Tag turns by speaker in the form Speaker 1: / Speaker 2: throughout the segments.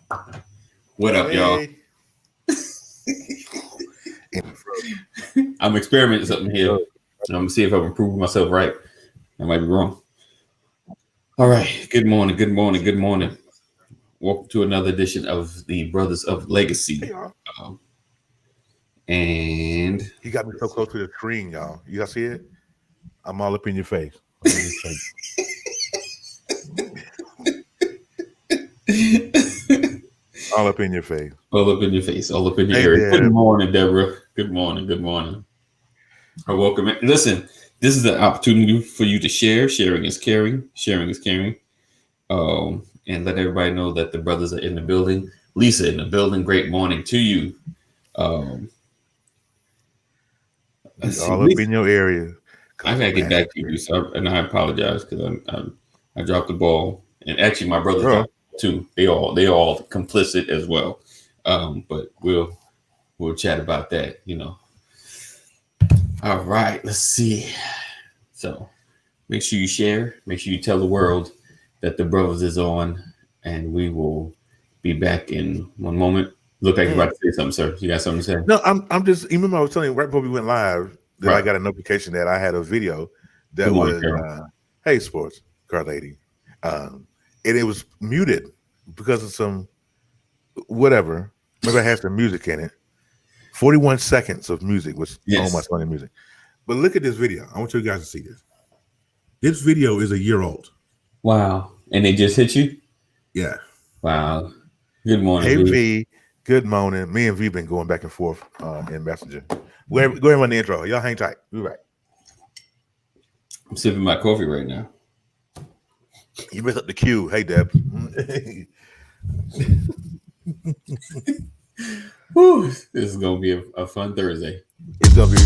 Speaker 1: What up, y'all?
Speaker 2: Hey.
Speaker 1: I'm experimenting something here. I'm gonna see if I'm proving myself right. I might be wrong. All right. Good morning. Good morning. Good morning. Welcome to another edition of the Brothers of Legacy.
Speaker 2: Hey, y'all.
Speaker 1: And
Speaker 2: He got me so close to the screen, y'all. You guys see it? I'm all up in your face. All up in your face.
Speaker 1: all up in your face, all up in your
Speaker 2: Hey,
Speaker 1: area.
Speaker 2: Dad.
Speaker 1: Good morning, Deborah. Good morning. Good morning. Welcome. Listen, this is an opportunity for you to share. Sharing is caring. Sharing is caring. And let everybody know that the brothers are in the building. Lisa in the building. Great morning to you.
Speaker 2: All up in your area.
Speaker 1: I gotta get back to you, so and I apologize because I dropped the ball, and actually my brothers dropped too. They all complicit as well. But we'll chat about that. All right, let's see. So make sure you share. Make sure you tell the world that the brothers is on, and we will be back in one moment. Look like you're about to say something, sir. You got something to say?
Speaker 2: No, I'm just. You remember I was telling you right before we went live that
Speaker 1: Right.
Speaker 2: I got a notification that I had a video that
Speaker 1: morning,
Speaker 2: was, "Hey, sports car lady," and it was muted because of some whatever. Maybe I had some music in it. 41 seconds of music was on my Sunday music. But look at this video. I want you guys to see this. This video is a year old.
Speaker 1: Wow. And they just hit you?
Speaker 2: Yeah.
Speaker 1: Wow. Good morning.
Speaker 2: Hey, V. Good morning. Me and V been going back and forth in Messenger. Go ahead and run the intro. Y'all hang tight. We'll be right.
Speaker 1: I'm sipping my coffee right now.
Speaker 2: You messed up the cue. Hey, Deb.
Speaker 1: Whew, this is going to be a fun Thursday.
Speaker 2: It's going to be.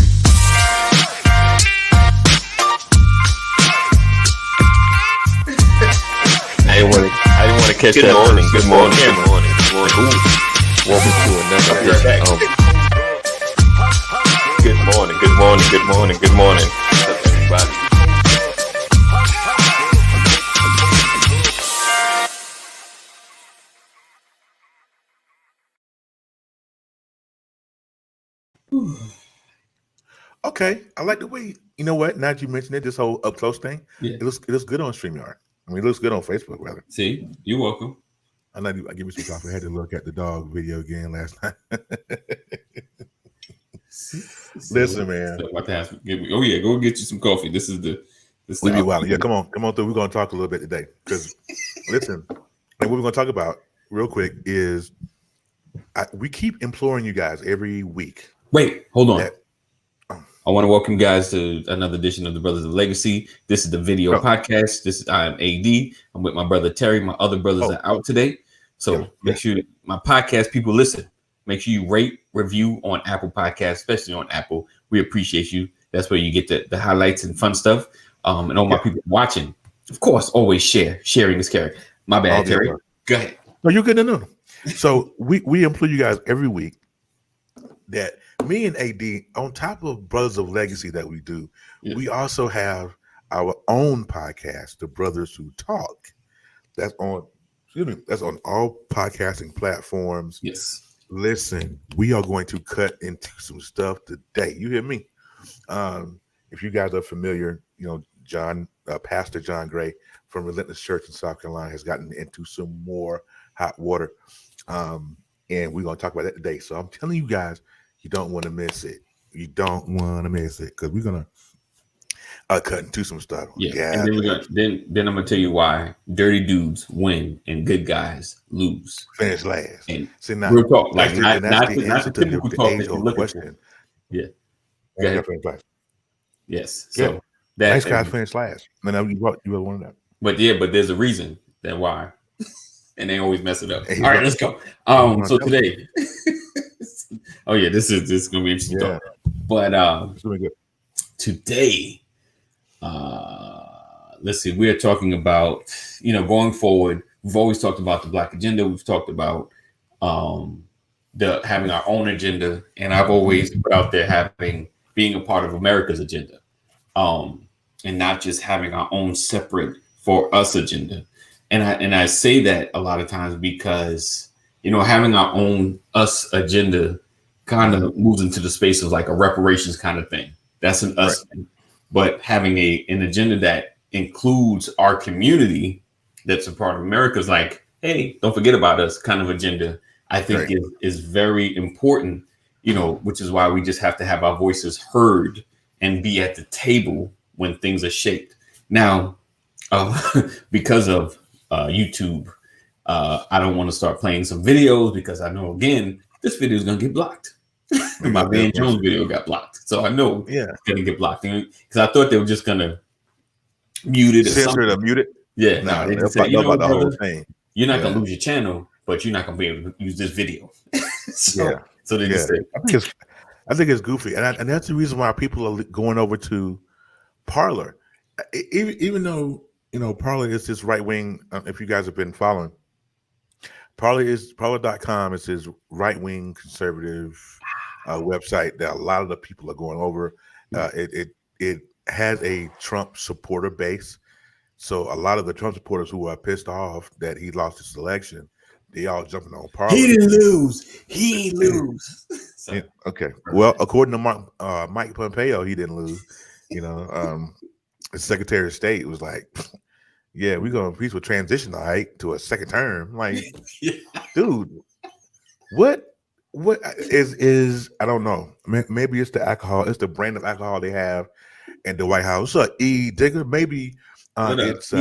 Speaker 3: I didn't want to catch that. Morning. Good morning. Good morning. Good morning. Welcome to another edition of. Good morning. Good morning. Good morning. Good morning. What's up, everybody?
Speaker 2: Okay, I like the way. You know what? Now that you mentioned it, this whole up close thing, it looks good on StreamYard. I mean, it looks good on Facebook, rather.
Speaker 1: See, you're welcome.
Speaker 2: I give me some coffee. I had to look at the dog video again last night. Listen, man.
Speaker 1: Oh yeah, go get you some coffee. This is the.
Speaker 2: We'll be wild. Yeah, come on through. We're gonna talk a little bit today because, listen, and what we're gonna talk about real quick is, we keep imploring you guys every week.
Speaker 1: Wait, hold on. I want to welcome guys to another edition of the Brothers of Legacy. This is the video podcast. I am AD. I'm with my brother Terry. My other brothers are out today. So make sure my podcast people listen. Make sure you rate, review on Apple Podcasts, especially on Apple. We appreciate you. That's where you get the highlights and fun stuff. And all my people watching, of course, always share. Sharing is caring. My bad, Terry. Go ahead.
Speaker 2: No, you're good to know. So we implore you guys every week that me and AD, on top of Brothers of Legacy that we do, we also have our own podcast, The Brothers Who Talk. That's on all podcasting platforms.
Speaker 1: Yes.
Speaker 2: Listen, we are going to cut into some stuff today. You hear me? If you guys are familiar, Pastor John Gray from Relentless Church in South Carolina has gotten into some more hot water. And we're going to talk about that today. So I'm telling you guys, you don't want to miss it. You don't want to miss it because we're going to cut into some stuff.
Speaker 1: Yeah. And then I'm going to tell you why dirty dudes win and good guys lose.
Speaker 2: Finish last.
Speaker 1: And
Speaker 2: see, now,
Speaker 1: real talk.
Speaker 2: That's the answer to the age-old
Speaker 1: question. Yeah. Yes. So
Speaker 2: nice guys finish last. And then you were one of them.
Speaker 1: But there's a reason that why. And they always mess it up. All right, let's go. So today, this is gonna be interesting. Yeah. But today, let's see. We are talking about going forward. We've always talked about the Black agenda. We've talked about having our own agenda, and I've always put out there being a part of America's agenda, and not just having our own separate for us agenda. And I say that a lot of times because having our own us agenda kind of moves into the space of like a reparations kind of thing. That's an us thing. But having an agenda that includes our community that's a part of America is like, hey, don't forget about us kind of agenda. I think is very important, which is why we just have to have our voices heard and be at the table when things are shaped. Now, because of YouTube, I don't want to start playing some videos because I know, again, this video is going to get blocked. My Van Jones video got blocked. So I know it's going to get blocked. Because I thought they were just going to mute it or
Speaker 2: censor it or mute it.
Speaker 1: Yeah, no, they just said,
Speaker 2: about the whole thing.
Speaker 1: You're not going to lose your channel, but you're not going to be able to use this video. So they just said,
Speaker 2: I think it's goofy. And that's the reason why people are going over to Parler. Even though, Parler is this right wing, if you guys have been following, Parler.com is his right wing conservative website that a lot of the people are going over. It has a Trump supporter base. So a lot of the Trump supporters who are pissed off that he lost his election, they all jumping on Parler.
Speaker 1: He didn't lose. He lose.
Speaker 2: Yeah, okay. Well, according to Mike Pompeo, he didn't lose. The Secretary of State was like, yeah, we're going to peaceful transition, all right, to a second term. Like, dude, what is I don't know. Maybe it's the alcohol. It's the brand of alcohol they have in the White House. What's up, E. Digger? Maybe it's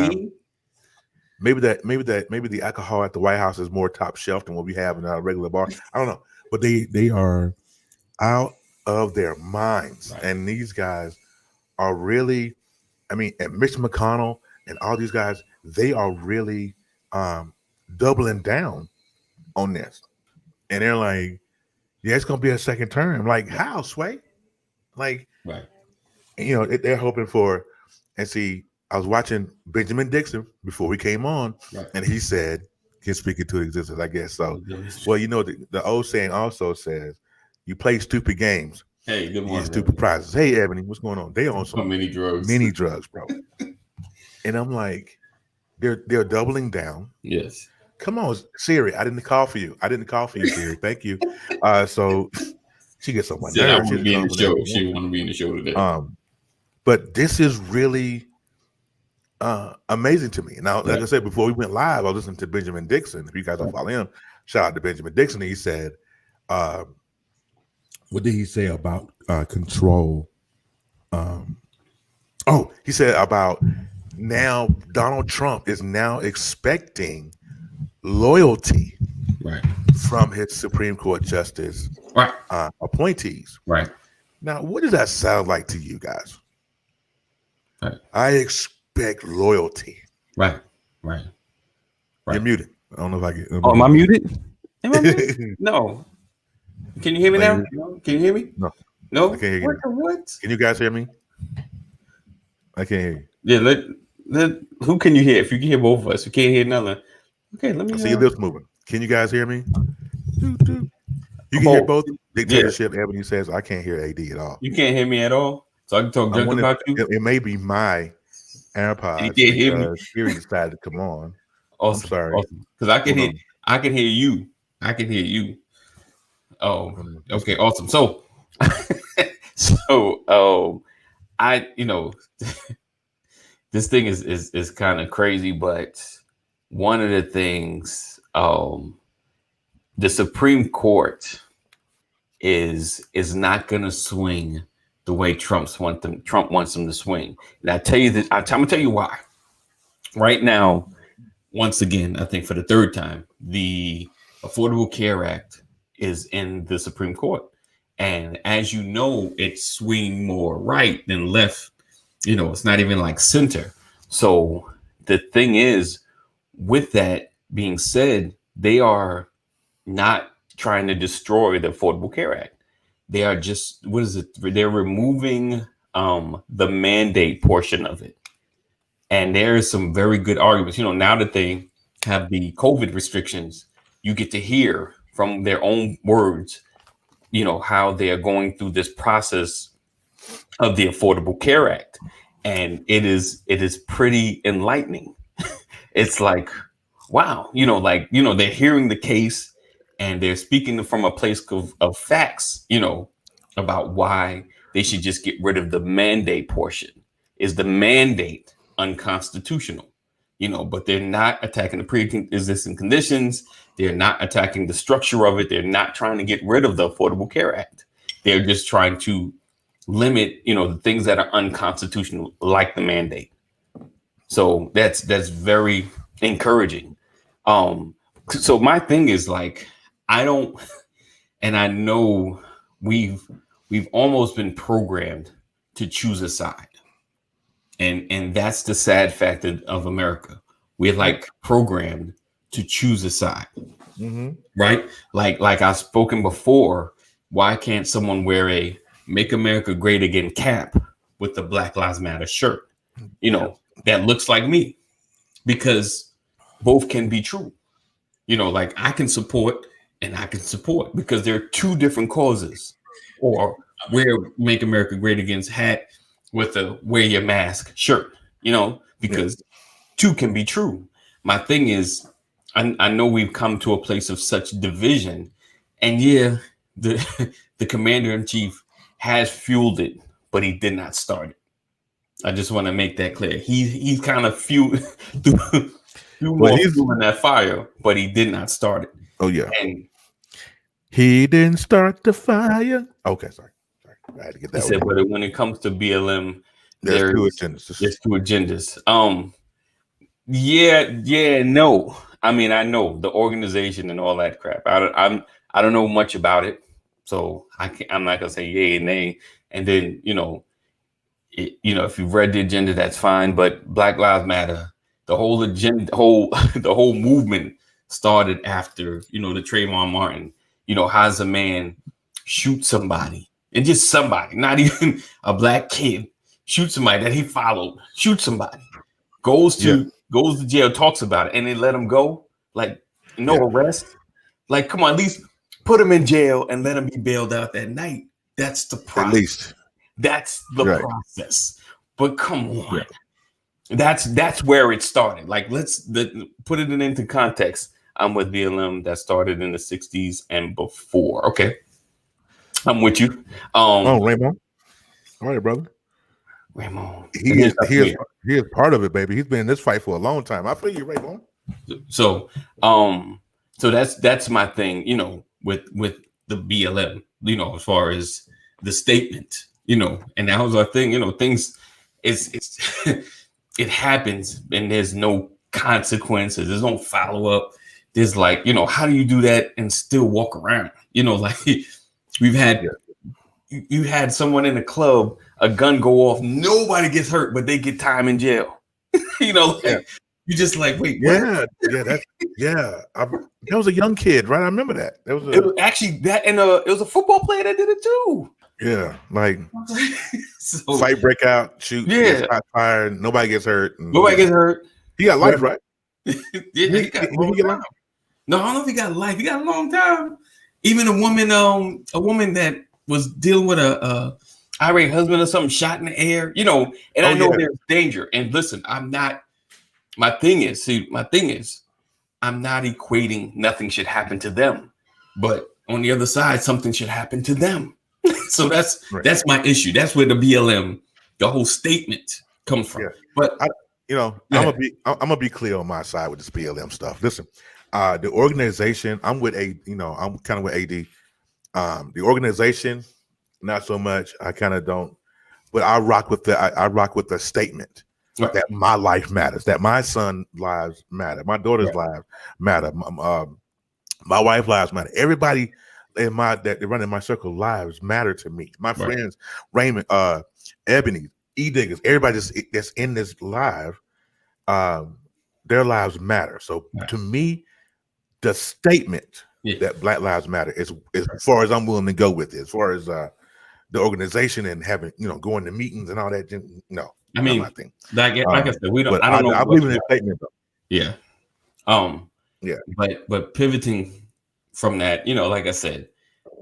Speaker 2: maybe the alcohol at the White House is more top shelf than what we have in our regular bar. I don't know, but they are out of their minds, and these guys are really. I mean, and Mitch McConnell and all these guys, they are really doubling down on this, and they're like, "Yeah, it's gonna be a second term." Like, how, Sway? Like, they're hoping for. And see, I was watching Benjamin Dixon before we came on, and he said, "Can speak it to existence." I guess so. Well, the old saying also says, "You play stupid games."
Speaker 1: Hey, good morning.
Speaker 2: Stupid prizes. Hey, Ebony, what's going on? They on some
Speaker 1: many drugs,
Speaker 2: bro. And I'm like, they're doubling down.
Speaker 1: Yes.
Speaker 2: Come on, Siri. I didn't call for you. Siri. Thank you. So she gets on my nerves.
Speaker 1: I want to be in the show. She want to be in the show today.
Speaker 2: But this is really amazing to me. Now, like I said before we went live, I was listening to Benjamin Dixon. If you guys don't follow him, shout out to Benjamin Dixon. He said, what did he say about control? He said about now Donald Trump is now expecting loyalty from his Supreme Court justice appointees.
Speaker 1: Right.
Speaker 2: Now, what does that sound like to you guys? I expect loyalty.
Speaker 1: Right.
Speaker 2: You're muted. I don't know if I get.
Speaker 3: Am I muted?
Speaker 1: Am I muted? No. Can you hear me now? Can you hear me?
Speaker 2: No. I can't hear you.
Speaker 1: What?
Speaker 2: Can you guys hear me? I can't hear you.
Speaker 1: Yeah, who can you hear? If you can hear both of us, you can't hear another. Okay, let me
Speaker 2: see your lips moving. Can you guys hear me? You can hear both. Dictatorship. Yeah. Ebony says I can't hear AD at all.
Speaker 1: You can't hear me at all, so I can talk junk about you.
Speaker 2: It may be my AirPods.
Speaker 1: You can't hear me.
Speaker 2: Siri decided to come on.
Speaker 1: Awesome.
Speaker 2: I'm sorry.
Speaker 1: Because I can hear. I can hear you. I can hear you. Oh, okay, awesome. So, I this thing is kind of crazy, but one of the things, the Supreme Court is not going to swing the way Trump wants them to swing. And I tell you that I'm going to tell you why. Right now, once again, I think for the third time, the Affordable Care Act is in the Supreme Court. And as you know, it's swinging more right than left. It's not even like center. So the thing is, with that being said, they are not trying to destroy the Affordable Care Act. They are just, they're removing the mandate portion of it. And there is some very good arguments. Now that they have the COVID restrictions, you get to hear from their own words, how they are going through this process of the Affordable Care Act. And it is pretty enlightening. It's like, wow, they're hearing the case. and they're speaking from a place of facts, about why they should just get rid of the mandate portion. Is the mandate unconstitutional? But they're not attacking the pre-existing conditions. They're not attacking the structure of it. They're not trying to get rid of the Affordable Care Act. They're just trying to limit, the things that are unconstitutional, like the mandate. So that's very encouraging. So my thing is like, I know we've almost been programmed to choose a side. And that's the sad fact of America. We're like programmed to choose a side, right? Like I've spoken before. Why can't someone wear a "Make America Great Again" cap with the Black Lives Matter shirt? That looks like me, because both can be true. Like I can support and I can support, because there are two different causes. Or wear "Make America Great Again's" hat with a "Wear Your Mask" shirt, because two can be true. My thing is, I know we've come to a place of such division, and the commander-in-chief has fueled it, but he did not start it. I just want to make that clear. He's kind of threw more fuel in that fire, but he did not start it.
Speaker 2: Oh yeah.
Speaker 1: And
Speaker 2: he didn't start the fire. Okay, sorry. I had to get that.
Speaker 1: He said, but when it comes to BLM,
Speaker 2: there's two agendas.
Speaker 1: There's two agendas. No. I mean, I know the organization and all that crap. I don't know much about it, so I'm not gonna say yay and nay. And then if you've read the agenda, that's fine. But Black Lives Matter, the whole agenda, the whole movement started after the Trayvon Martin. How's a man shoot somebody, and just somebody, not even a black kid, shoot somebody that he followed, shoot somebody, goes to jail, talks about it, and then let him go. Like no arrest. Like, come on, at least put him in jail and let him be bailed out that night. That's the process.
Speaker 2: At least.
Speaker 1: That's the process. But come on. Yeah. That's where it started. Like, let's put it into context. I'm with BLM that started in the 60s and before. Okay. I'm with you.
Speaker 2: Raymond. All right, brother.
Speaker 1: Raymond.
Speaker 2: He is part of it, baby. He's been in this fight for a long time. I feel you, Raymond.
Speaker 1: So that's my thing, with the BLM, as far as the statement, and that was our thing, things it's it happens and there's no consequences, there's no follow-up. There's like, how do you do that and still walk around? Like we've had you had someone in the club, a gun go off, nobody gets hurt, but they get time in jail. You just like, wait, what?
Speaker 2: That was a young kid, right? I remember that.
Speaker 1: It was actually that, and it was a football player that did it too.
Speaker 2: Yeah, like fight break out, shoot, shot fired, nobody gets hurt.
Speaker 1: Nobody gets hurt.
Speaker 2: He got life, right?
Speaker 1: He got a long time. No, I don't know if he got life. He got a long time. Even a woman that was dealing with a irate husband or something, shot in the air, and I know there's danger. And listen, my thing is, I'm not equating nothing should happen to them, but on the other side, something should happen to them. So that's my issue. That's where the BLM, the whole statement comes from. Yeah. But
Speaker 2: I'm gonna be clear on my side with this BLM stuff. Listen, the organization, I'm kind of with AD. The organization, not so much. I kind of don't, but I rock with the statement. Right. That my life matters, that my son's lives matter, my daughter's lives matter, my wife's lives matter. Everybody that they run in my circle lives matter to me. My friends, Raymond, Ebony, E-Diggers, everybody that's in this live, their lives matter. So to me, the statement that Black Lives Matter is as far as I'm willing to go with it. As far as the organization and having, going to meetings and all that, no.
Speaker 1: I mean, like I said, we don't. I don't know.
Speaker 2: I believe in the statement, though.
Speaker 1: Yeah. But pivoting from that, like I said,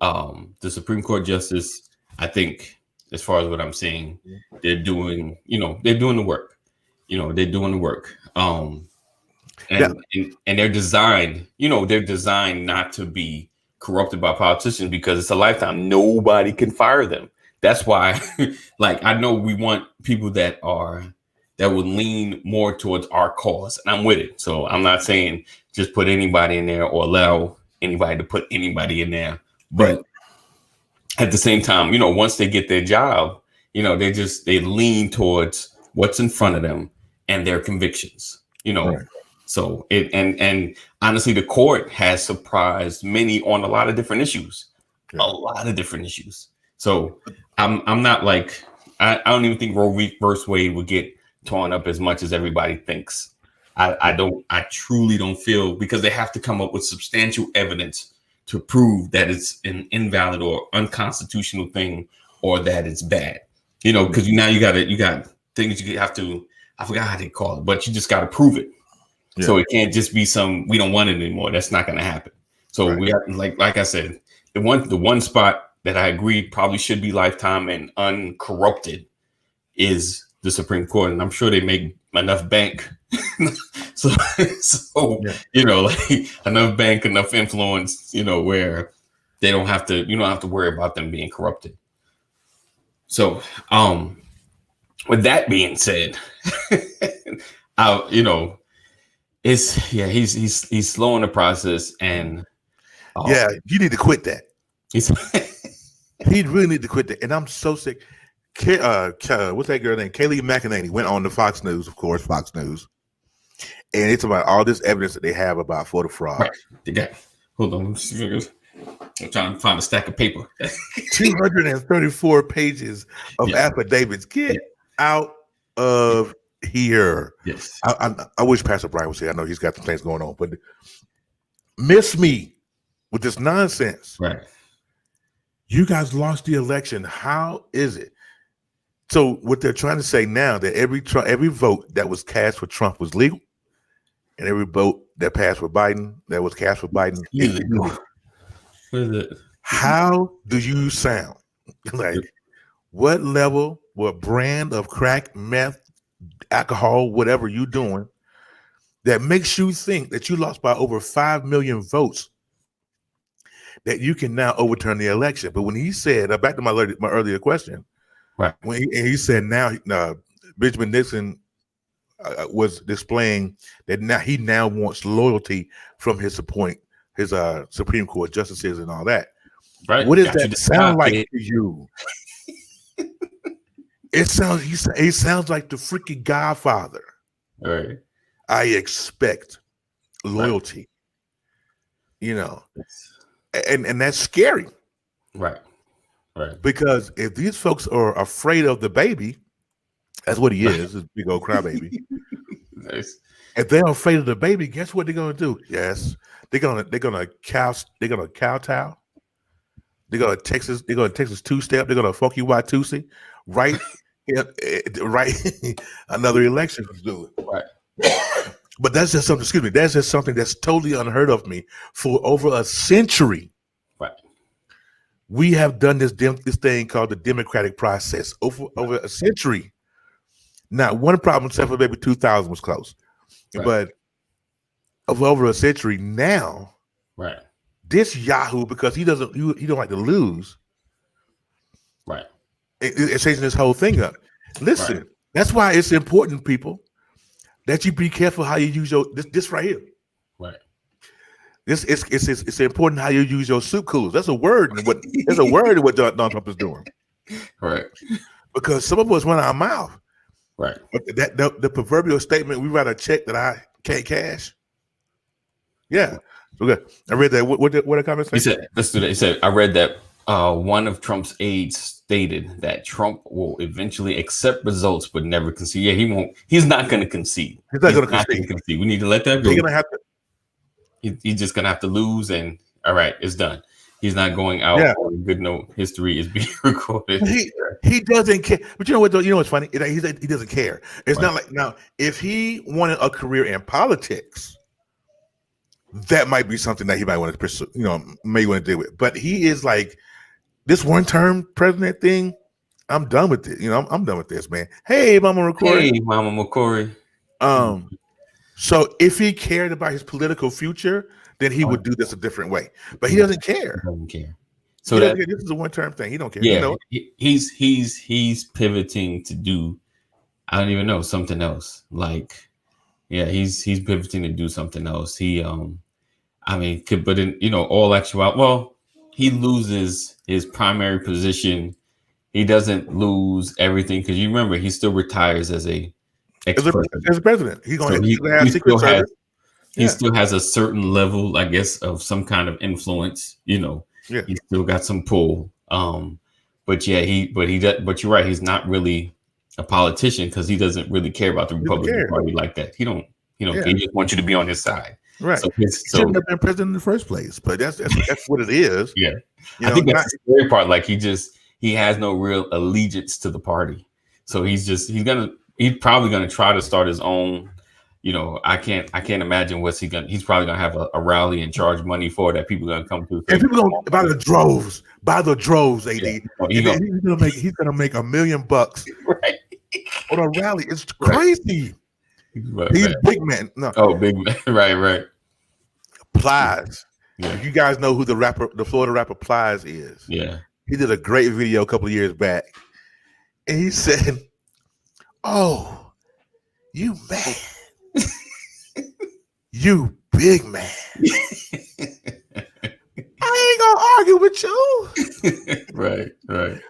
Speaker 1: the Supreme Court justice, I think, as far as what I'm seeing, they're doing the work. They're doing the work. and they're designed, they're designed not to be corrupted by politicians because it's a lifetime. Nobody can fire them. That's why, like, I know we want people that would lean more towards our cause, and I'm with it. So I'm not saying just put anybody in there or allow anybody to put anybody in there, but at the same time, once they get their job, they lean towards what's in front of them and their convictions, So and honestly, the court has surprised many on a lot of different issues, So I'm not like, I don't even think Roe versus Wade would get torn up as much as everybody thinks. I truly don't feel, because they have to come up with substantial evidence to prove that it's an invalid or unconstitutional thing, or that it's bad, because now you got things you have to, I forgot how they call it, but you just got to prove it. Yeah. So it can't just be we don't want it anymore. That's not going to happen. So we have, like I said, the one spot that I agree probably should be lifetime and uncorrupted is the Supreme Court. And I'm sure they make enough bank. so like enough bank, enough influence, where they don't have to, you don't have to worry about them being corrupted. So with that being said, he's slowing the process, and
Speaker 2: you need to quit that. He really need to quit that. And I'm so sick. What's that girl named? Kayleigh McEnany went on the Fox News, of course, Fox News, and it's about all this evidence that they have about voter fraud.
Speaker 1: Right. Hold on, I'm trying to find a stack of paper.
Speaker 2: 234 pages of affidavits. Get out of here.
Speaker 1: Yes.
Speaker 2: I wish Pastor Brian was here. I know he's got some things going on, but miss me with this nonsense.
Speaker 1: Right.
Speaker 2: You guys lost the election. How is it? So what they're trying to say now, that every vote that was cast for Trump was legal, and every vote that passed for Biden that was cast for Biden is illegal.
Speaker 1: What is it?
Speaker 2: How do you sound? Like, what level, what brand of crack, meth, alcohol, whatever you doing, that makes you think that you lost by over 5 million votes, that you can now overturn the election? But when he said, back to my earlier question,
Speaker 1: right?
Speaker 2: When he said now Benjamin Nixon was displaying that now he wants loyalty from his Supreme Court justices and all that.
Speaker 1: Right?
Speaker 2: What does that sound like to you? He sounds like the freaking Godfather.
Speaker 1: Right.
Speaker 2: I expect loyalty. And that's scary.
Speaker 1: Right.
Speaker 2: Because if these folks are afraid of the baby, that's what he is, this big old crybaby.
Speaker 1: Nice.
Speaker 2: If they're afraid of the baby, guess what they're gonna do? Yes, they're gonna kowtow. They're gonna Texas two-step. They're gonna fuck you Watusi, right? Another election to do it.
Speaker 1: Right.
Speaker 2: But that's just something. Excuse me. That's just something that's totally unheard of me for over a century.
Speaker 1: Right.
Speaker 2: We have done this thing called the democratic process over a century. Now, one problem, except for maybe 2000 was close, but of over a century now,
Speaker 1: right?
Speaker 2: This Yahoo, because he don't like to lose,
Speaker 1: right?
Speaker 2: It's changing this whole thing up. Listen, that's why it's important, people, that you be careful how you use this right here.
Speaker 1: Right.
Speaker 2: It's important how you use your soup coolers. That's a word in what Donald Trump is doing.
Speaker 1: Right.
Speaker 2: Because some of us run our mouth.
Speaker 1: Right.
Speaker 2: The proverbial statement, we write a check that I can't cash. Yeah. Okay. I read that. What a comment say?
Speaker 1: He said, let's do that. He said, I read that one of Trump's aides stated that Trump will eventually accept results but never concede. Yeah, he won't. He's not going to concede.
Speaker 2: He's not going to concede.
Speaker 1: We need to let that go.
Speaker 2: He's going to have to.
Speaker 1: He's just going to have to lose, and all right, it's done. He's not going out on a good note. History is being recorded.
Speaker 2: He doesn't care. But you know what? You know what's funny? He doesn't care. It's not like, now, if he wanted a career in politics, that might be something that he might want to pursue. May want to deal with. But he is like, this one-term president thing, I'm done with it. I'm done with this, man. Hey, Mama McCory.
Speaker 1: Hey, Mama McCory.
Speaker 2: So if he cared about his political future, then he would do this a different way. But he doesn't care.
Speaker 1: He doesn't care. So that
Speaker 2: this is a one-term thing. He don't care.
Speaker 1: yeah, he's pivoting to do, I don't even know, something else. Like, yeah, he's pivoting to do something else. He I mean, but in all actuality, well, he loses his primary position. He doesn't lose everything because you remember he still retires as a ex-president.
Speaker 2: As a president, he's going to have
Speaker 1: he
Speaker 2: Secret Service.
Speaker 1: He still has a certain level, I guess, of some kind of influence. He's still got some pull. But you're right. He's not really a politician because he doesn't really care about the Republican Party like that. He don't. He just wants you to be on his side.
Speaker 2: Right. So he shouldn't have been president in the first place. But that's what it is.
Speaker 1: Yeah. I think that's the scary part. Like he has no real allegiance to the party. So he's probably gonna try to start his own. I can't imagine he's probably gonna have a rally and charge money for that people are gonna come to.
Speaker 2: And people gonna by the droves, AD. Yeah. He's gonna make $1 million right. On a rally. It's crazy. Right. He's big man. No.
Speaker 1: Oh, big man. Right.
Speaker 2: Plies. Yeah. You guys know who the Florida rapper Plies is.
Speaker 1: Yeah.
Speaker 2: He did a great video a couple of years back. And he said, "Oh, you man. You big man. I ain't gonna argue with you."
Speaker 1: Right.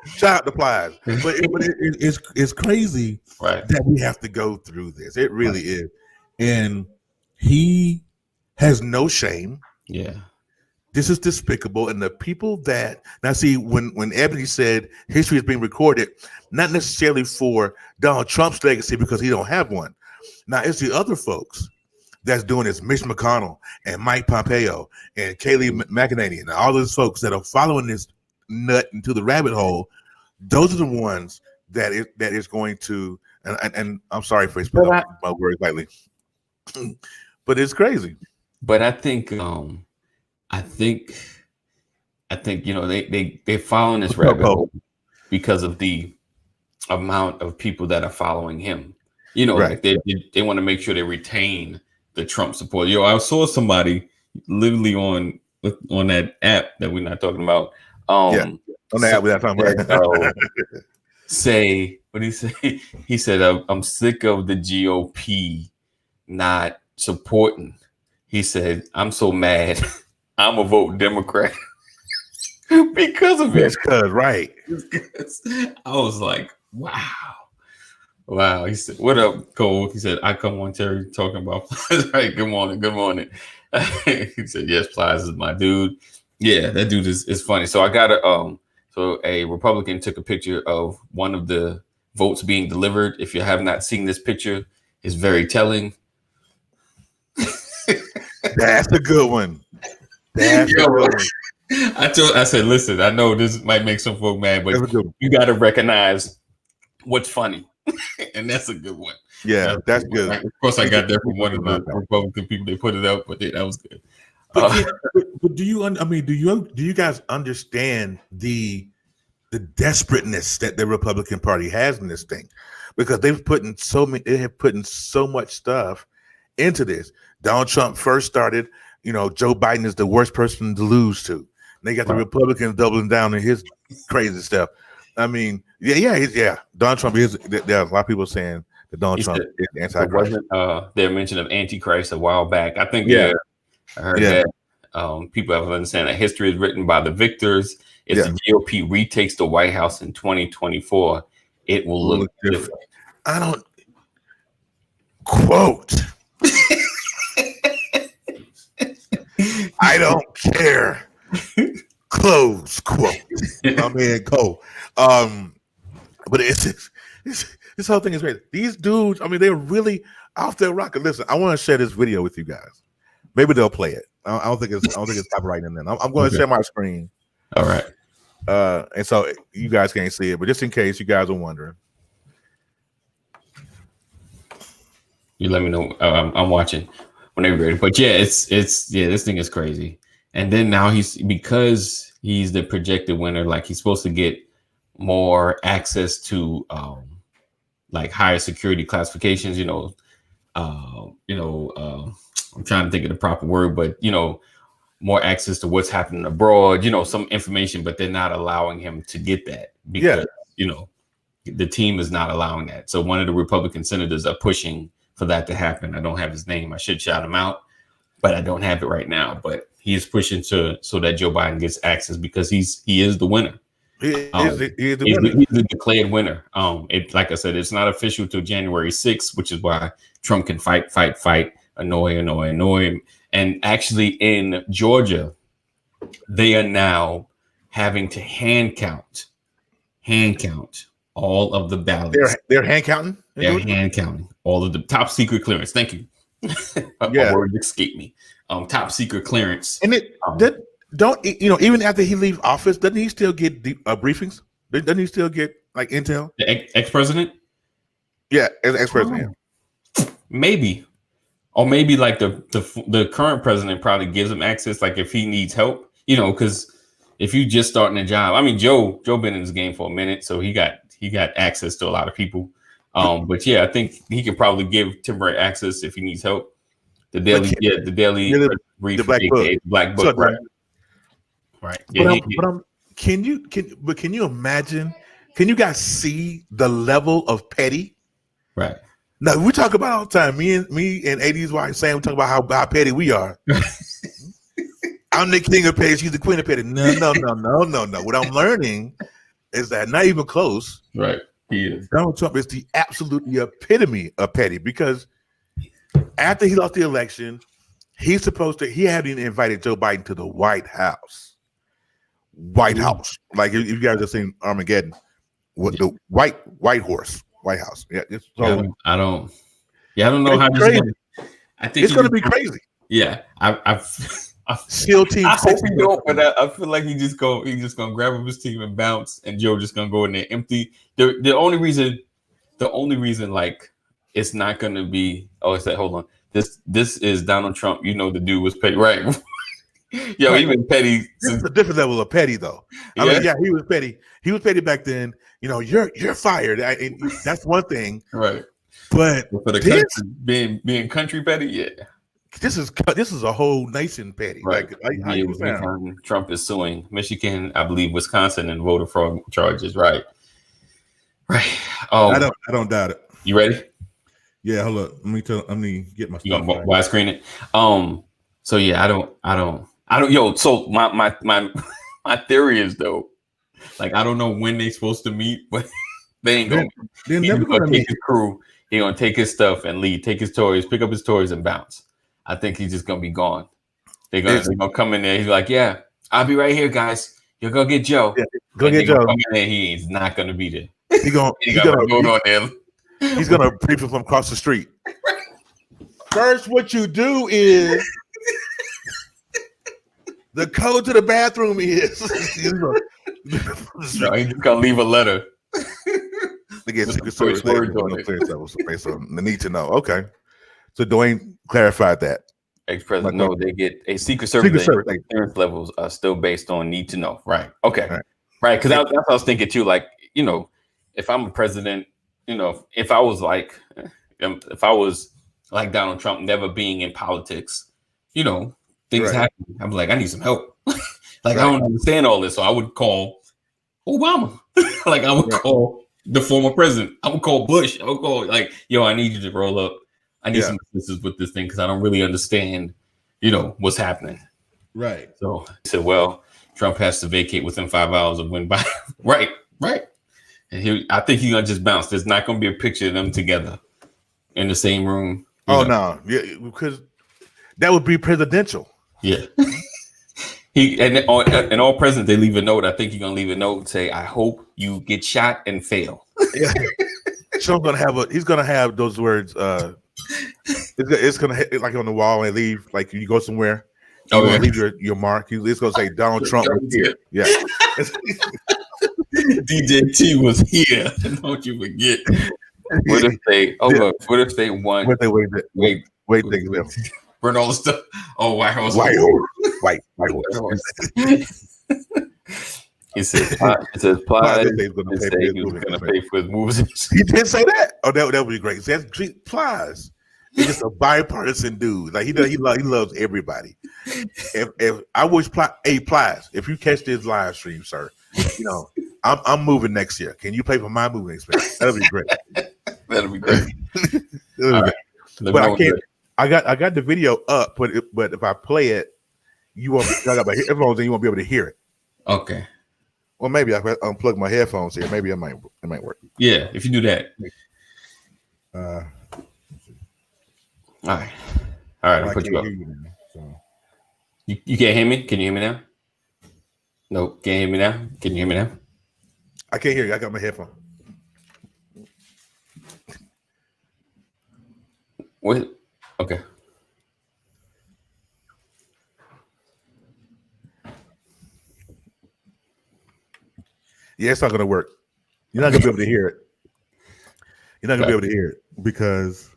Speaker 2: Shout out to Plies. But it's crazy that we have to go through this. It really is. And he has no shame.
Speaker 1: Yeah.
Speaker 2: This is despicable. And the people that now see when Ebony said history is being recorded, not necessarily for Donald Trump's legacy because he don't have one. Now it's the other folks that's doing this, Mitch McConnell and Mike Pompeo and Kayleigh McEnany and all those folks that are following this nut into the rabbit hole. Those are the ones that is going to, and I'm sorry for spelling my words lightly, but it's crazy.
Speaker 1: But I think they're following this rabbit hole because of the amount of people that are following him. Like they want to make sure they retain the Trump support. I saw somebody literally on that app that we're not talking about.
Speaker 2: On the app we're not talking about.
Speaker 1: Say what he say? He said, "I'm sick of the GOP not supporting." He said, "I'm so mad. I'm gonna vote Democrat because of it."
Speaker 2: Right.
Speaker 1: I was like, wow. He said, "What up, Cole?" He said, "I come on, Terry, talking about Plies." Right. Good morning. He said, "Yes, Plies is my dude." Yeah, that dude is funny. So I got a Republican took a picture of one of the votes being delivered. If you have not seen this picture, it's very telling.
Speaker 2: That's a good one.
Speaker 1: I said, listen, I know this might make some folk mad, but you got to recognize what's funny. And that's a good one.
Speaker 2: Yeah, that's good.
Speaker 1: Of course, I got that from one of the Republican people. They put it up, but that was good.
Speaker 2: But do you guys understand the desperateness that the Republican Party has in this thing? Because they have put in so much stuff into this. Donald Trump first started, Joe Biden is the worst person to lose to. And they got the Republicans doubling down on his crazy stuff. I mean, Donald Trump is. There are a lot of people saying that Donald Trump is antichrist.
Speaker 1: Their mention of antichrist a while back. I think I heard that. People have to understand that history is written by the victors. If the GOP retakes the White House in 2024, it will look different.
Speaker 2: I don't quote. I don't care. Close quote. My man Cole. But it's this whole thing is great. These dudes, they're really off their rocker. Listen, I want to share this video with you guys. Maybe they'll play it. I don't think it's copyright in there. I'm going to share my screen.
Speaker 1: All right.
Speaker 2: And so you guys can't see it, but just in case you guys are wondering.
Speaker 1: You let me know. I'm watching whenever you're ready. But it's this thing is crazy. And then now because he's the projected winner, like he's supposed to get more access to like higher security classifications, I'm trying to think of the proper word, but more access to what's happening abroad, some information, but they're not allowing him to get that because, the team is not allowing that. So one of the Republican senators are pushing for that to happen. I don't have his name. I should shout him out, but I don't have it right now. But he is pushing so that Joe Biden gets access because he is the winner.
Speaker 2: He is the winner.
Speaker 1: He's the declared winner. Like I said, it's not official till January 6th, which is why Trump can fight, annoy. And actually in Georgia, they are now having to hand count all of the ballots.
Speaker 2: They're hand counting?
Speaker 1: They're hand counting all of the top secret clearance. Thank you.
Speaker 2: Yeah.
Speaker 1: Word escaped me. Top secret clearance.
Speaker 2: And even after he leaves office, doesn't he still get briefings? Doesn't he still get like intel?
Speaker 1: The ex-president?
Speaker 2: Yeah, as ex-president.
Speaker 1: Maybe. Or maybe like the current president probably gives him access, like if he needs help, because if you just starting a job, I mean, Joe been in this game for a minute, so he got access to a lot of people. But yeah, I think he can probably give temporary access if he needs help. The daily brief, the black book, right? Right. Yeah,
Speaker 2: can you imagine? Can you guys see the level of petty?
Speaker 1: Right.
Speaker 2: Now we talk about all the time. Me and AD's wife Sam talk about how petty we are. I'm the king of petty. She's the queen of petty. No. What I'm learning is that not even close.
Speaker 1: Right. He is.
Speaker 2: Donald Trump is the absolutely epitome of petty because after he lost the election, he hadn't invited Joe Biden to the White House. House. Like if you guys have seen Armageddon, what the White House. Yeah.
Speaker 1: I don't know how this is gonna, I think
Speaker 2: it's going to be crazy.
Speaker 1: Yeah. I
Speaker 2: SEAL Team.
Speaker 1: I hope he don't, but I feel like he's just gonna grab up his team and bounce, and Joe just gonna go in there empty. The only reason like it's not gonna be. Oh, it's that. Hold on. This is Donald Trump. The dude was petty, right? Yo, he was petty.
Speaker 2: This is a different level of petty, though. I mean, he was petty. He was petty back then. You're fired. That's one thing,
Speaker 1: right?
Speaker 2: But
Speaker 1: for the country, being country petty, yeah.
Speaker 2: This is a whole nation petty.
Speaker 1: Right. Trump is suing Michigan, I believe Wisconsin, and voter fraud charges. Right.
Speaker 2: I don't doubt it.
Speaker 1: You ready?
Speaker 2: Yeah. Hold up. Let me get my.
Speaker 1: You gonna widescreen it? So yeah, I don't. Yo. So my theory is though, like I don't know when they supposed to meet, but they ain't gonna. They're never gonna take his crew. He gonna take his stuff and leave. Take his toys, pick up his toys, and bounce. I think he's just gonna be gone. They're gonna come in there. He's like, "Yeah, I'll be right here, guys. You'll go get Joe.
Speaker 2: Yeah, go get Joe."
Speaker 1: Come in there, he's not gonna be there.
Speaker 2: He's gonna
Speaker 1: go on there.
Speaker 2: He's gonna brief him from across the street. First, what you do is the code to the bathroom is.
Speaker 1: No, he's gonna leave a letter.
Speaker 2: They get Secret Service. So they need to know. Okay. So Dwayne clarified that.
Speaker 1: Ex-president, no, they get a Secret Service. Clearance levels are still based on need to know. Right. Okay. Right. Because that's what I was thinking too. Like, if I'm a president, if I was like Donald Trump, never being in politics, things happen. I'm like, I need some help. I don't understand all this. So I would call Obama. I would call the former president. I would call Bush. I would call I need you to roll up. I need some assistance with this thing because I don't really understand, what's happening.
Speaker 2: Right.
Speaker 1: So he said, well, Trump has to vacate within 5 hours of when Biden. Right. And I think he's gonna just bounce. There's not gonna be a picture of them together in the same room.
Speaker 2: No, yeah, because that would be presidential.
Speaker 1: Yeah. And all presidents, they leave a note. I think he's gonna leave a note and say, "I hope you get shot and fail."
Speaker 2: Yeah. Trump's he's gonna have those words. It's gonna hit like on the wall and leave. Like you go somewhere, leave your mark. It's gonna say Donald Trump was here. Yeah.
Speaker 1: DJ T was here. Don't you forget. What if they? What if they want?
Speaker 2: What they wait.
Speaker 1: Burn all the stuff. Oh, White House.
Speaker 2: White horse.
Speaker 1: He says, Plies. He was going to pay for his moves.
Speaker 2: He did say that. Oh, that would be great. That's Plies. He's just a bipartisan dude. Like he loves everybody. If I wish Plies, if you catch this live stream, sir, I'm moving next year. Can you pay for my moving expense? That'll be great.
Speaker 1: That'll be great.
Speaker 2: Right. But I can't. I got the video up, but if I play it, you won't. I got my headphones, and you won't be able to hear it.
Speaker 1: Okay.
Speaker 2: Well, maybe I unplug my headphones here. Maybe it might work.
Speaker 1: Yeah, if you do that. All right. I'll put you up. You can't hear me? Can you hear me now? No, can't hear me now. Can you hear me now?
Speaker 2: I can't hear you. I got my headphone.
Speaker 1: What? Okay.
Speaker 2: Yeah, it's not going to work. You're not going to be able to hear it. You're not going to be able to hear it because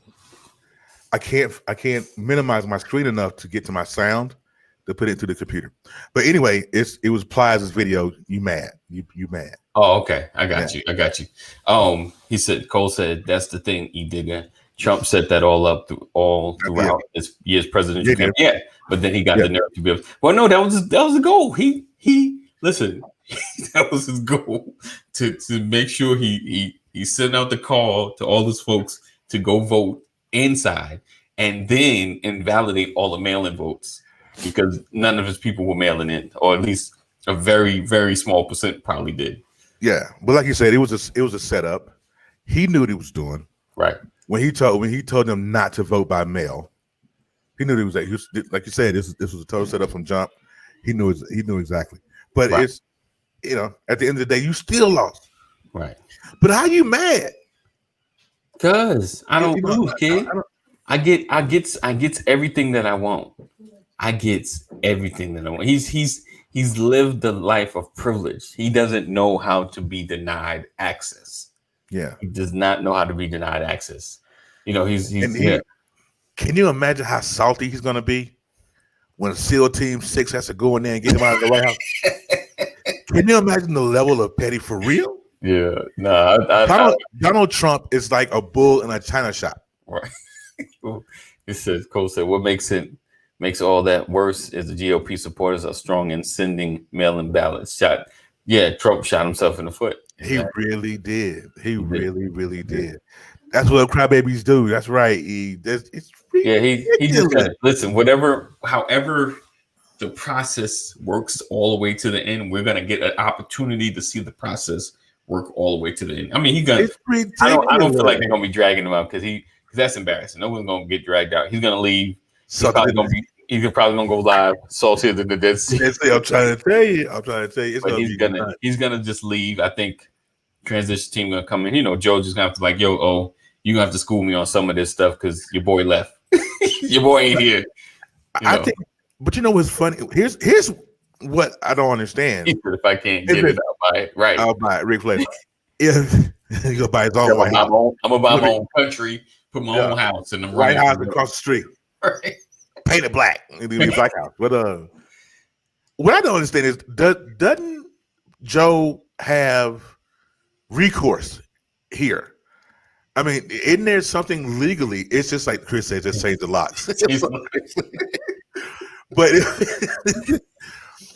Speaker 2: I can't minimize my screen enough to get to my sound to put it into the computer. But anyway, it was Plies' video. You mad? You mad?
Speaker 1: Oh, okay. I got you. Cole said that's the thing, E-Digger. Trump set that all up throughout his year's presidential campaign. Yeah, but then he got the nerve to be able. Well, no, that was the goal. He listen. That was his goal to make sure he sent out the call to all his folks to go vote inside and then invalidate all the mail-in votes because none of his people were mailing in, or at least a very, very small percent probably did.
Speaker 2: Yeah, but like you said, it was a setup. He knew what he was doing.
Speaker 1: Right.
Speaker 2: When he told them not to vote by mail, he knew like you said, this was a total setup from jump. He knew exactly. But it's at the end of the day, you still lost.
Speaker 1: Right.
Speaker 2: But how you mad?
Speaker 1: Cause I don't lose, kid. I get everything that I want. I get everything that I want. He's lived the life of privilege. He doesn't know how to be denied access.
Speaker 2: Yeah.
Speaker 1: He does not know how to be denied access.
Speaker 2: Can you imagine how salty he's gonna be when SEAL Team 6 has to go in there and get him out of the White House? Can you imagine the level of petty for real?
Speaker 1: Yeah. No,
Speaker 2: Donald Trump is like a bull in a china shop.
Speaker 1: Right. Cole said, what makes all that worse is the GOP supporters are strong in sending mail-in ballots. Trump shot himself in the foot.
Speaker 2: He really did. He really did. That's what crybabies do. That's right. He just listen. However the process works all the way to the end, we're gonna get an opportunity to see the process work all the way to the end. I mean, I don't feel like they're gonna be dragging him out because that's embarrassing. No one's gonna get dragged out. He's gonna leave. He's probably gonna go live. Saltier than the Dead Sea. I'm trying to tell you.
Speaker 1: He's gonna just leave. I think transition team gonna come in. Joe just gonna have to you gonna have to school me on some of this stuff because your boy left. Your boy ain't here.
Speaker 2: I think, but what's funny? Here's what I don't understand.
Speaker 1: If I can't get it, I'll buy it. Right?
Speaker 2: I'll buy it. Ric Flair. If he go buy his own White House,
Speaker 1: I'm gonna buy my own country, put my own house in the
Speaker 2: White House across the street.
Speaker 1: Right.
Speaker 2: Paint it black. It'll be a black house. But what I don't understand is doesn't Joe have recourse here? I mean, isn't there something legally? It's just like Chris said, just change the locks.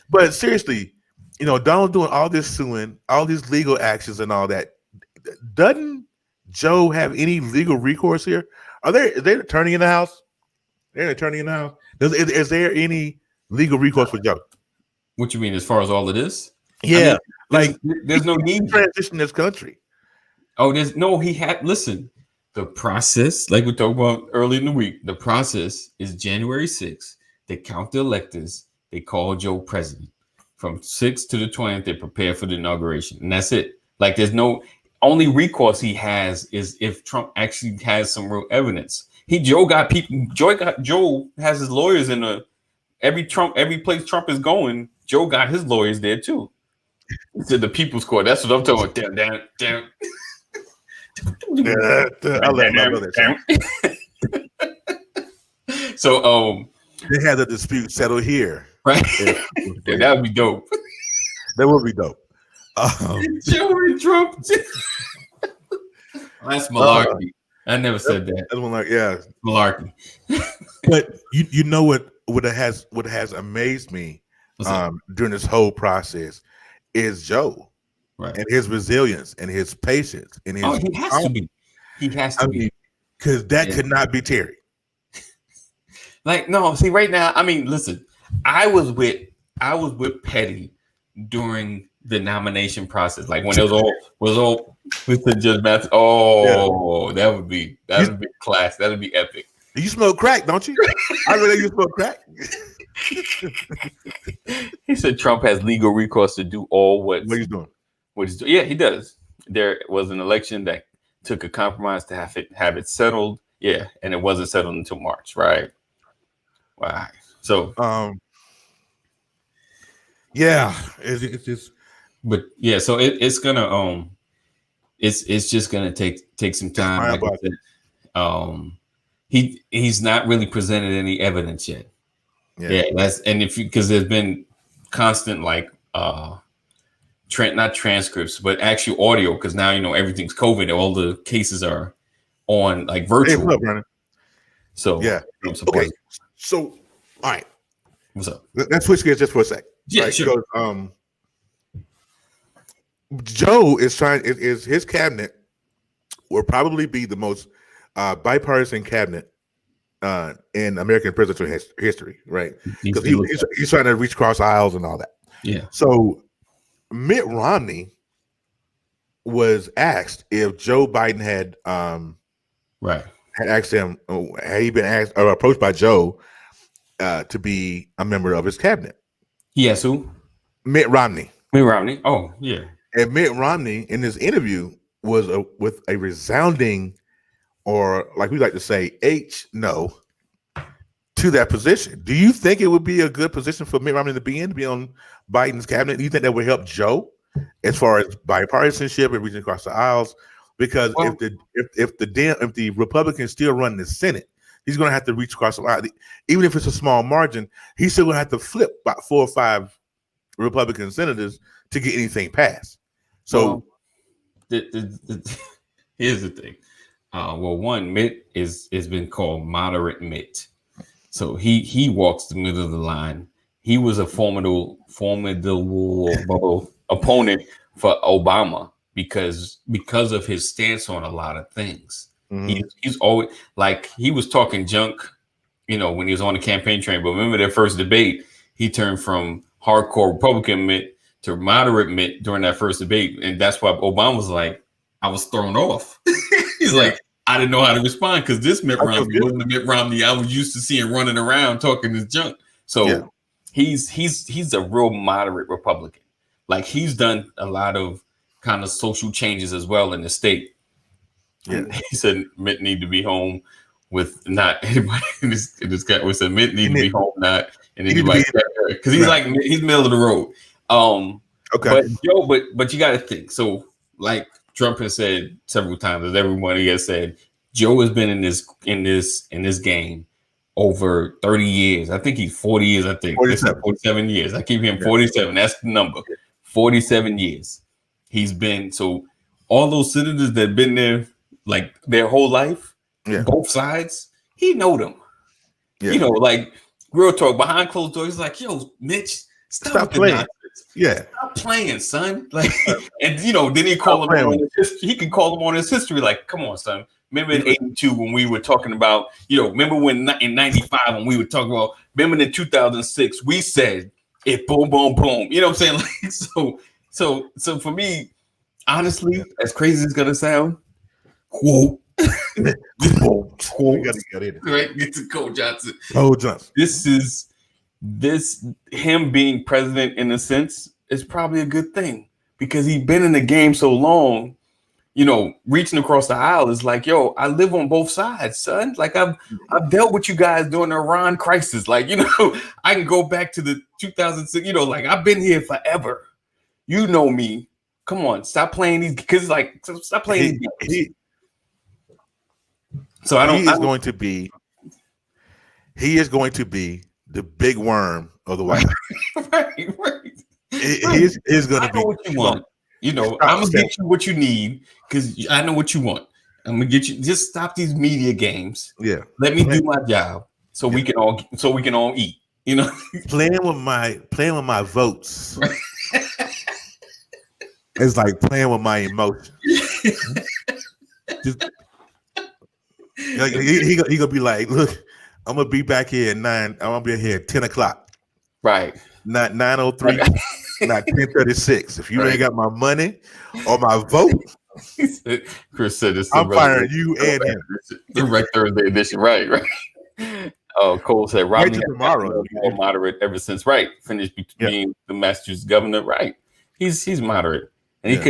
Speaker 2: But seriously, Donald doing all this suing, all these legal actions and all that. Doesn't Joe have any legal recourse here? Is there an attorney in the house? Is there any legal recourse for Joe?
Speaker 1: What you mean as far as all of this?
Speaker 2: Yeah,
Speaker 1: there's no need
Speaker 2: to transition this country.
Speaker 1: Oh, listen, the process, like we talked about early in the week, the process is January 6th. They count the electors. They call Joe president. From 6th to the 20th, they prepare for the inauguration. And that's it. Like there's no only recourse he has is if Trump actually has some real evidence. Joe has his lawyers in every place Trump is going, Joe got his lawyers there too. To the People's Court. That's what I'm talking about. Damn. So
Speaker 2: they had the dispute settled here.
Speaker 1: Right. That would be dope.
Speaker 2: That would be dope.
Speaker 1: Joe and Trump. That's malarkey. I never said that.
Speaker 2: That's one like, yeah,
Speaker 1: Malarkey.
Speaker 2: But you know what has amazed me during this whole process is Joe,
Speaker 1: right,
Speaker 2: and his resilience and his patience and his.
Speaker 1: he has to be. He has to be,
Speaker 2: because that could not be Terry.
Speaker 1: Like, no, see, right now, I mean, listen, I was with Petty during the nomination process, like when it was all with the Judge Mathis. Oh, that would be class. That would be epic.
Speaker 2: You smoke crack, don't you? I really you smoke crack.
Speaker 1: He said Trump has legal recourse to do all what
Speaker 2: he's doing.
Speaker 1: Yeah, he does. There was an election that took a compromise to have it settled. Yeah, and it wasn't settled until March, right? Wow. So,
Speaker 2: yeah, it's just,
Speaker 1: but yeah, so it's gonna it's just gonna take some time. Like I said, he's not really presented any evidence yet. Yeah, that's because there's been constant like not transcripts, but actual audio, because now everything's COVID. All the cases are on like virtual.
Speaker 2: Hey, what's up, so yeah, okay. So all right,
Speaker 1: what's up?
Speaker 2: Let's switch gears just for a sec.
Speaker 1: Yeah,
Speaker 2: right?
Speaker 1: sure.
Speaker 2: Because, Joe is is his cabinet will probably be the most bipartisan cabinet in American presidential history, right? Because he's trying to reach across aisles and all that.
Speaker 1: Yeah.
Speaker 2: So Mitt Romney was asked if Joe Biden had asked him, had he been asked or approached by Joe to be a member of his cabinet.
Speaker 1: Yes, who?
Speaker 2: Mitt Romney.
Speaker 1: Mitt Romney. Oh, yeah.
Speaker 2: And Mitt Romney in this interview was with a resounding, or like we like to say, no to that position. Do you think it would be a good position for Mitt Romney to be on Biden's cabinet? Do you think that would help Joe as far as bipartisanship and reaching across the aisles? Because if the Republicans still run the Senate, he's going to have to reach across the aisle. Even if it's a small margin, he's still going to have to flip about 4 or 5 Republican senators to get anything passed. So
Speaker 1: here's the thing. One, Mitt has been called moderate Mitt. So he walks the middle of the line. He was a formidable opponent for Obama because of his stance on a lot of things. Mm-hmm. He's always like, he was talking junk, when he was on the campaign train. But remember their first debate, he turned from hardcore Republican Mitt to moderate Mitt during that first debate. And that's why Obama was like, I was thrown off. He's like, I didn't know how to respond because this Mitt Romney wasn't the Mitt Romney I was used to seeing running around talking this junk. So he's a real moderate Republican. Like, he's done a lot of kind of social changes as well in the state. Yeah. He said Mitt need to be home with not anybody in this guy. We said Mitt need to be home, not and anybody, because he's middle of the road.
Speaker 2: Okay.
Speaker 1: But you got to think. So like Trump has said several times, as everybody has said, Joe has been in this game over 30 years. I think he's 40 years. I think 47 years. I keep hearing 47. That's the number. 47 years. He's been, so all those senators that have been there like their whole life, both sides, he know them. Yeah. Like real talk behind closed doors. He's like, yo, Mitch, stop playing. Stop playing, son. Like, and then he call him on he can call him on his history. Like, come on, son. Remember in 82 when we were talking about, remember when in 95 when we were talking about, remember in 2006, we said it boom, boom, boom. You know what I'm saying? Like, so for me, honestly, as crazy as it's gonna sound, quote.
Speaker 2: Quote.
Speaker 1: Right, get to Cole Johnson. This him being president in a sense is probably a good thing because he's been in the game so long. Reaching across the aisle is like, yo, I live on both sides, son. Like I've dealt with you guys during the Iran crisis. Like, I can go back to the 2006. Like I've been here forever. You know me. Come on, stop playing these because stop playing these games. So he is going to be the big worm of the White House. right. He's going to be what you want. I'm gonna get you what you need because I know what you want. I'm gonna get you. Just stop these media games.
Speaker 2: Yeah.
Speaker 1: Let me do my job so we can all eat. You know,
Speaker 2: playing with my votes. It's like playing with my emotions. Just, like, he gonna be like, look, I'm gonna be back here at 9. I'm gonna be here at 10 o'clock.
Speaker 1: Right.
Speaker 2: Not 9:03, not 10:36. If you ain't got my money or my vote,
Speaker 1: Chris said this.
Speaker 2: I'm firing you and him.
Speaker 1: The right Thursday edition. Right. Oh, Cole said Romney
Speaker 2: tomorrow
Speaker 1: more moderate ever since finished being the Massachusetts governor. Right. He's moderate. And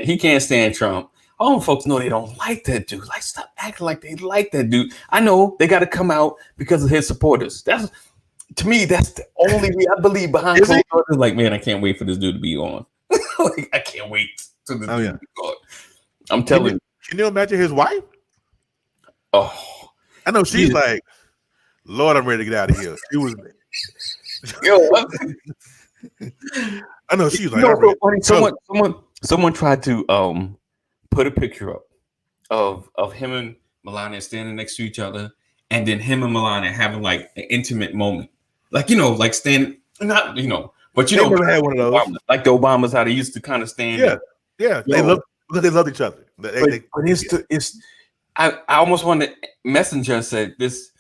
Speaker 1: he can't stand Trump. All folks know they don't like that dude. Like, stop acting like they like that dude. I know they got to come out because of his supporters. To me, that's the only way I believe behind closed doors. Like, man, I can't wait for this dude to be on. Like, I can't wait to this dude to be on. I'm telling you.
Speaker 2: Can you imagine his wife?
Speaker 1: Oh,
Speaker 2: I know she's like, Lord, I'm ready to get out of here. She was. I know she's like.
Speaker 1: Someone tried to put a picture up of him and Melania standing next to each other, and then him and Melania having like an intimate moment, like like standing, not but
Speaker 2: never had one of those.
Speaker 1: Obama, like the Obamas, how they used to kind of stand.
Speaker 2: Yeah, they love because they love each other.
Speaker 1: But it's I almost wanted Messenger and said this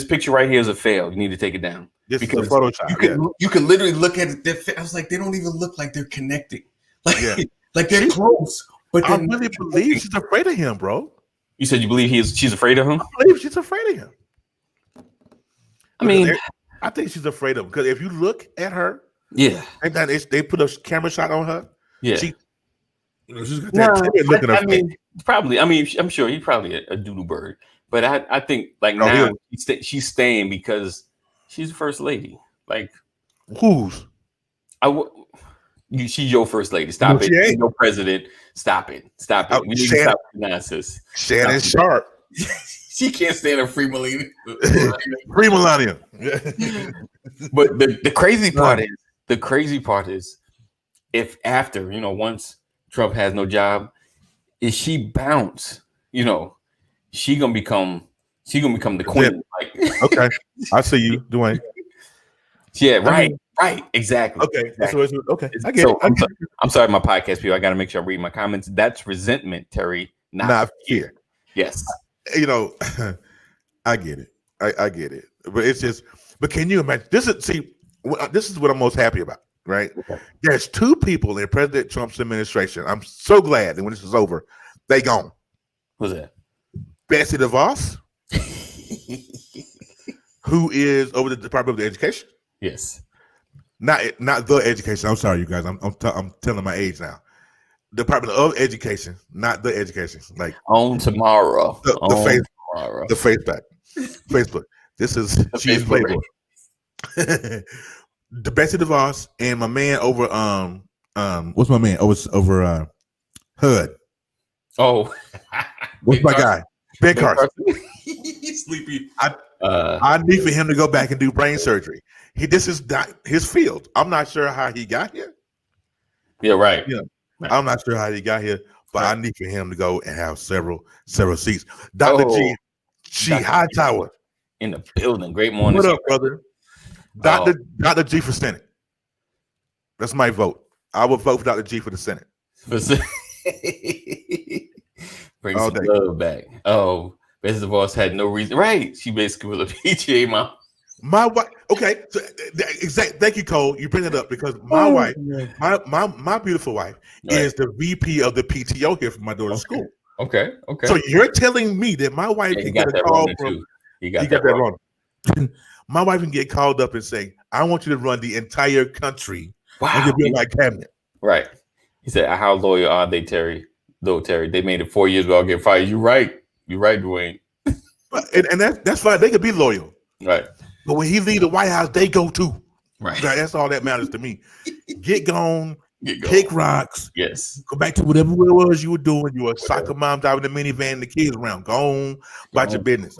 Speaker 1: picture right here is a fail. You need to take it down.
Speaker 2: This is a Photoshop.
Speaker 1: You can literally look at it. I was like, they don't even look like they're connecting. Like they're close. But
Speaker 2: I really believe she's afraid of him, bro.
Speaker 1: You said you believe she's afraid of him?
Speaker 2: I believe she's afraid of him.
Speaker 1: I mean,
Speaker 2: I think she's afraid of him because if you look at her, and then they put a camera shot on her, she's got that look at her face.
Speaker 1: Probably. I mean, I'm sure he's probably a doodle bird, but I think like now she's staying because she's the first lady. Like
Speaker 2: who's?
Speaker 1: She's your first lady. Stop it. She's your president. Stop it. We need to stop the nonsense.
Speaker 2: Shannon Sharp.
Speaker 1: She can't stand a free Melania.
Speaker 2: Free Melania.
Speaker 1: But the crazy part is if after, once Trump has no job, if she bounce, she gonna become the queen. Like,
Speaker 2: okay. I see you, Dwayne.
Speaker 1: Yeah, right. Right, exactly.
Speaker 2: Okay,
Speaker 1: exactly.
Speaker 2: Okay. I get it.
Speaker 1: I'm sorry, my podcast people. I got to make sure I read my comments. That's resentment, Terry, not fear. Yes,
Speaker 2: I get it. I get it. But it's just. But can you imagine? This is what I'm most happy about. Right? Okay. There's two people in President Trump's administration. I'm so glad that when this is over, they gone.
Speaker 1: Who's that?
Speaker 2: Betsy DeVos, who is over the Department of Education.
Speaker 1: Yes.
Speaker 2: Not the education. I'm sorry, you guys. I'm telling my age now. Department of Education, not the education. Like
Speaker 1: on tomorrow.
Speaker 2: The Facebook. This is she's Playboy. The Betsy DeVos and my man over what's my man over HUD.
Speaker 1: Oh,
Speaker 2: what's my guy? Ben Carson.
Speaker 1: Sleepy.
Speaker 2: I need for him to go back and do brain surgery. This is not his field. I'm not sure how he got here.
Speaker 1: Yeah, right.
Speaker 2: Yeah, I'm not sure how he got here, but I need for him to go and have several seats. Dr. G Hightower
Speaker 1: in the building. Great morning.
Speaker 2: What up, brother? Dr. G for Senate. That's my vote. I will vote for Dr. G for the Senate.
Speaker 1: Bring some love back. Oh, Betsy DeVos had no reason. Right. She basically was a PTA mom.
Speaker 2: My wife. Okay. So, thank you, Cole. You bring it up because my wife, my beautiful wife, is the VP of the PTO here for my daughter's school.
Speaker 1: Okay.
Speaker 2: So you're telling me that my wife can get a call from?
Speaker 1: You got that wrong.
Speaker 2: My wife can get called up and say, "I want you to run the entire country."
Speaker 1: Wow.
Speaker 2: And you'll be in my cabinet.
Speaker 1: Right. He said, "How loyal are they, Terry? Though, Terry, they made it 4 years ago. I'll get fired." You're right, Dwayne.
Speaker 2: And that's fine. They could be loyal.
Speaker 1: Right.
Speaker 2: But when he leave the White House, they go too.
Speaker 1: Right.
Speaker 2: That's all that matters to me. Get gone. Pick rocks.
Speaker 1: Yes.
Speaker 2: Go back to whatever it was you were doing. You were a soccer mom driving the minivan, the kids around. Go on about your business.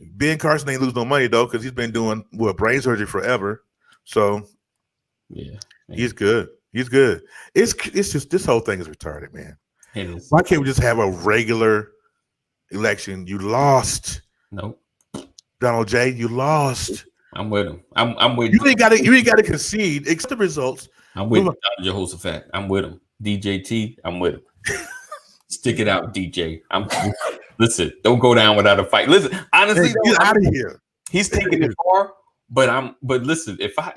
Speaker 2: Ben Carson ain't lose no money though, because he's been doing brain surgery forever. So
Speaker 1: yeah,
Speaker 2: he's good. He's good. It's just this whole thing is retarded, man.
Speaker 1: It is.
Speaker 2: Why can't we just have a regular election? You lost.
Speaker 1: Nope.
Speaker 2: Donald J. You lost.
Speaker 1: I'm with him. I'm with him.
Speaker 2: You ain't got to concede. Accept the results.
Speaker 1: I'm with Jehoshaphat. I'm with him. DJT. I'm with him. Stick it out, DJ. Listen. Don't go down without a fight. Listen. Honestly,
Speaker 2: get out of here.
Speaker 1: He's taking it far. But listen. If I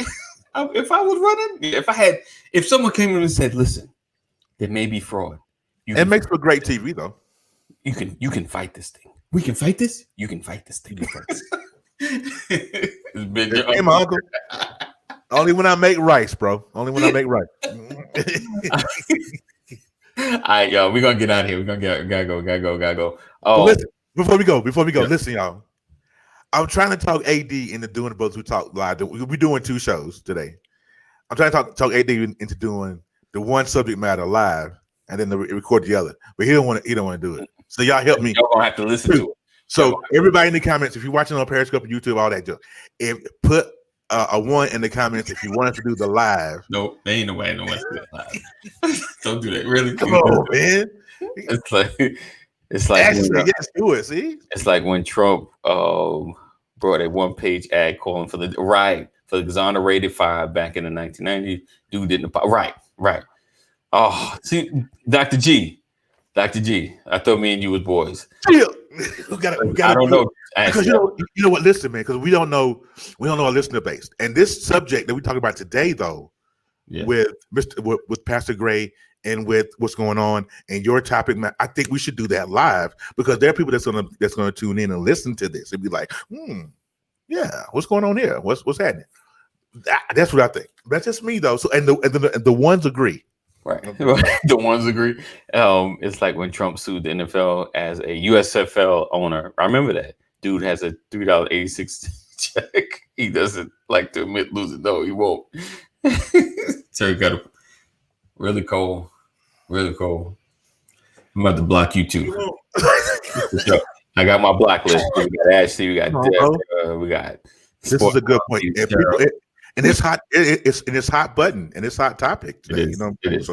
Speaker 1: was running, if someone came in and said, "Listen, there may be fraud,"
Speaker 2: it makes for great TV though.
Speaker 1: You can fight this thing. We can fight this. You can fight this thing first.
Speaker 2: Hey, my uncle. Only when I make rice, bro. Only when I make rice.
Speaker 1: All right, y'all. We're gonna get out of here. We're gonna gotta go. Oh,
Speaker 2: listen, before we go, listen, y'all. I'm trying to talk AD into doing the Brothers Who Talk live. We're doing 2 shows today. I'm trying to talk AD into doing the one subject matter live and then record the other. But he don't want to do it. So y'all help me.
Speaker 1: Y'all gonna have to listen to it.
Speaker 2: So everybody in the comments, if you're watching on Periscope, YouTube, all that, put a 1 in the comments if you want us to do the live.
Speaker 1: Nope, there ain't no way no one's doing live. Don't do that. Really?
Speaker 2: Come on, man.
Speaker 1: It's like
Speaker 2: Actually, yes, do it. See,
Speaker 1: it's like when Trump brought a 1-page ad calling for the exonerated 5 back in the 1990s. Dude didn't right. Oh, see, Dr. G, I thought me and you was boys.
Speaker 2: Yeah. We gotta
Speaker 1: I don't know.
Speaker 2: Because you know what, listen, man, because we don't know our listener base. And this subject that we talk about today, though, with Pastor Gray and with what's going on and your topic, man, I think we should do that live because there are people that's gonna tune in and listen to this and be like, yeah, what's going on here? What's happening? That's what I think. That's just me though. So and the ones agree.
Speaker 1: Right. The ones agree. It's like when Trump sued the NFL as a USFL owner. I remember that. Dude has a $3.86 check. He doesn't like to admit losing. No, he won't. Terry got a really cold. I'm about to block you too. I got my block list. We got Ashley, we got Deb, we got.
Speaker 2: This is a good point. And it's hot. It's hot button and it's hot topic today.
Speaker 1: It is.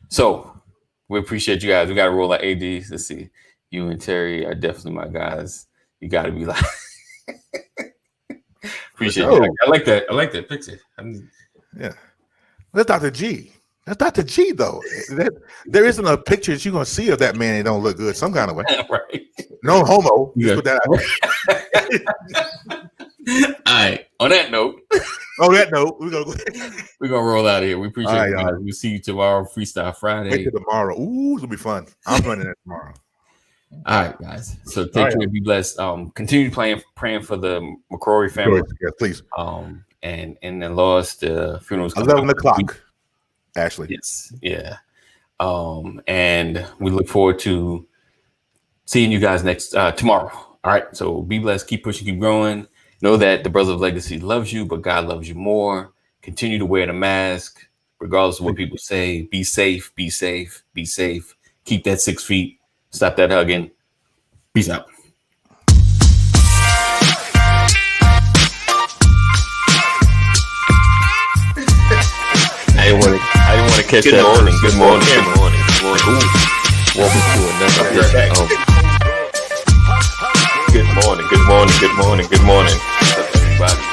Speaker 1: So we appreciate you guys. We got to roll our ADs. Let's see. You and Terry are definitely my guys. You got to be like. Appreciate it. I like that picture.
Speaker 2: Yeah, that's Dr. G. That's Dr. G though. There isn't a picture that you're gonna see of that man that don't look good some kind of way.
Speaker 1: Right.
Speaker 2: No homo.
Speaker 1: Yeah.
Speaker 2: Put that out.
Speaker 1: All right. On that note, we're gonna roll out of here. We appreciate it, guys. We'll see you tomorrow, Freestyle Friday.
Speaker 2: Wait till tomorrow. Ooh, it'll be fun. I'm running it tomorrow.
Speaker 1: All right, guys. So take care, be blessed. Continue praying for the McCrory family.
Speaker 2: Yeah, please.
Speaker 1: And the lost funerals.
Speaker 2: 11 o'clock. Ashley.
Speaker 1: Yes. Yeah. And we look forward to seeing you guys next tomorrow. All right. So be blessed. Keep pushing. Keep growing. Know that the Brothers of Legacy loves you, but God loves you more. Continue to wear the mask, regardless of what people say. Be safe. Be safe. Be safe. Keep that 6 feet. Stop that hugging. Peace out.
Speaker 3: I didn't want to catch that. Good morning. Welcome to another edition. Good morning. Everybody.